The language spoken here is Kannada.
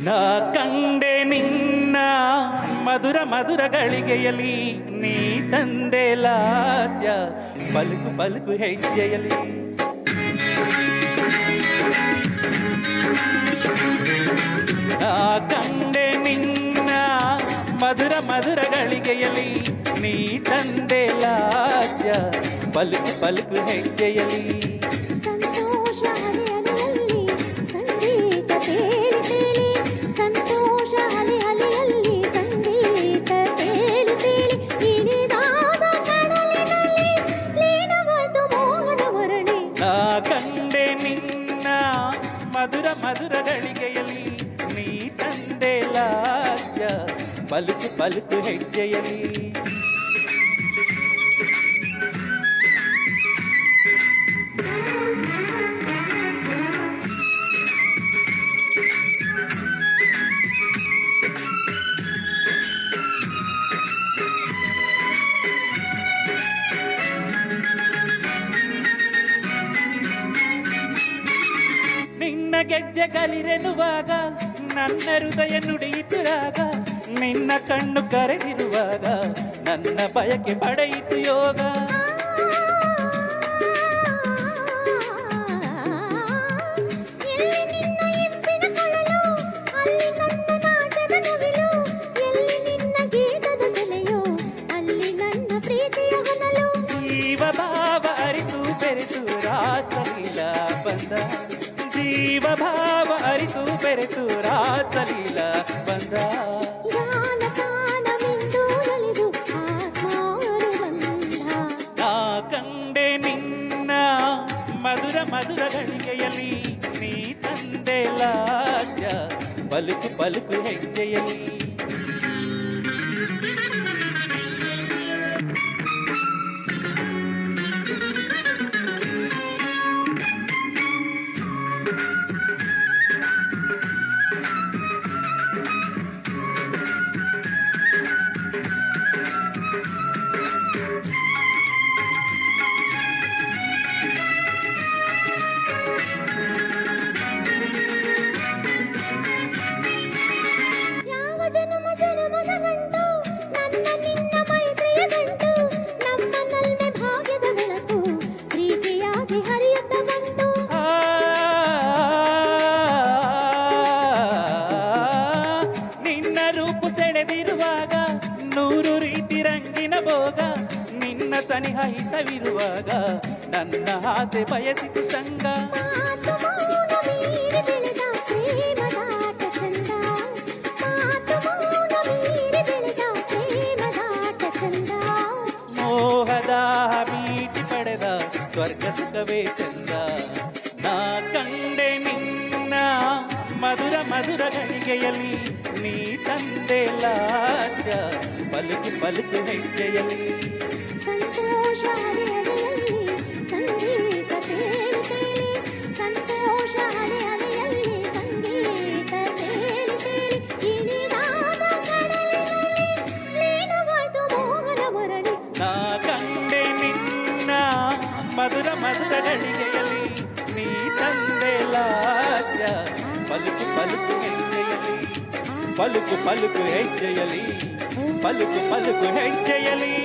ನಾ ಕಂಡೆ ನಿನ್ನ ಮಧುರ ಮಧುರ ಗಳಿಗೆಯಲಿ ನೀ ತಂದೆ ಲಾಸ್ಯ ಪಲುಕು ಪಲುಕು ಹೆಜ್ಜೆಯಲಿ ನಾ ಕಂಡೆ ನಿನ್ನ ಮಧುರ ಮಧುರ ಗಳಿಗೆಯಲಿ ನೀ ತಂದೆ ಲಾಸ್ಯ ಪಲುಕು ಪಲುಕು ಹೆಜ್ಜೆಯಲಿ ಕಂಡೆ ನಿನ್ನ ಮಧುರ ಮಧುರ ಗಳಿಗೆಯಲ್ಲಿ ನೀ ತಂದೆ ಲಾಸ್ಯ ಪಲುಕು ಪಲುಕು ಹೆಜ್ಜೆಯಲಿ ನಿನ್ನ ಗೆಜ್ಜೆ ಕಲಿರೆನುವಾಗ ನನ್ನ ಹೃದಯ ನುಡಿಯಿತು ರಾಗ ನಿನ್ನ ಕಣ್ಣು ಕರೆದಿರುವಾಗ ನನ್ನ ಬಯಕೆ ಪಡೆಯಿತು ಯೋಗ ಜೀವ ಭಾವ ಅರಿತು ಬೆರೆತು ರಾಸಲೀಲ ಬಂದ ಜೀವ ಭಾವ ಅರಿತು ಬೆರೆತು ರಾಸಲೀಲ ಬಂದ ನಾ ಕಂಡೆ ನಿನ್ನ ಮಧುರ ಮಧುರ ಗಳಿಗೆಯಲ್ಲಿ ನೀ ತಂದೆ ಲಾಸ್ಯ ಪಲುಕು ಪಲುಕು ಹೆಜ್ಜೆಯಲ್ಲಿ ಸೆಳೆದಿರುವಾಗ ನೂರು ರೀತಿ ರಂಗಿನ ಭೋಗ ನಿನ್ನ ಸನಿಹ ಹಿತವಿರುವಾಗ ನನ್ನ ಆಸೆ ಬಯಸಿತು ಸಂಗ ಮೋಹದ ಬೀಟಿ ಪಡೆದ ಸ್ವರ್ಗ ಸುಖವೇ ಚಂದ ನಾ ಕಂಡೆ ನಿನ್ನ ಮಧುರ ಮಧುರ ಗಳಿಗೆಯಲ್ಲಿ ನೀ ತಂದೆ ಲಾಸ್ಯ ಪಲುಕು ಪಲುಕು ಹೆಜ್ಜೆಯಲ್ಲಿ ಸಂತೋಷ ಹರಿಯಲಿ ಸಂಗೀತ ತೇಲಿ ತೇಲಿ ಸಂತೋಷ ಹರಿಯಲಿ ಸಂಗೀತ ತೇಲಿ ತೇಲಿ ಇನಿದಾದ ಕಡಲಿನಲ್ಲಿ ಲೀನವಾಯ್ತು ಮೋಹನ ಮುರಳಿ ನಾ ಕಂಡೆ ನಿನ್ನ ಮಧುರ ಮಧುರ ಗಳಿಗೆಯಲ್ಲಿ ನೀ ತಂದೆ ಲಾಸ್ಯ ಪಲುಕು ಪಲುಕು ಹೆಜ್ಜೆಯಲ್ಲಿ ಪಲುಕು ಪಲುಕು ಹೆಜ್ಜೆಯಲ್ಲಿ ಪಲುಕು ಪಲುಕು ಹೆಜ್ಜೆಯಲ್ಲಿ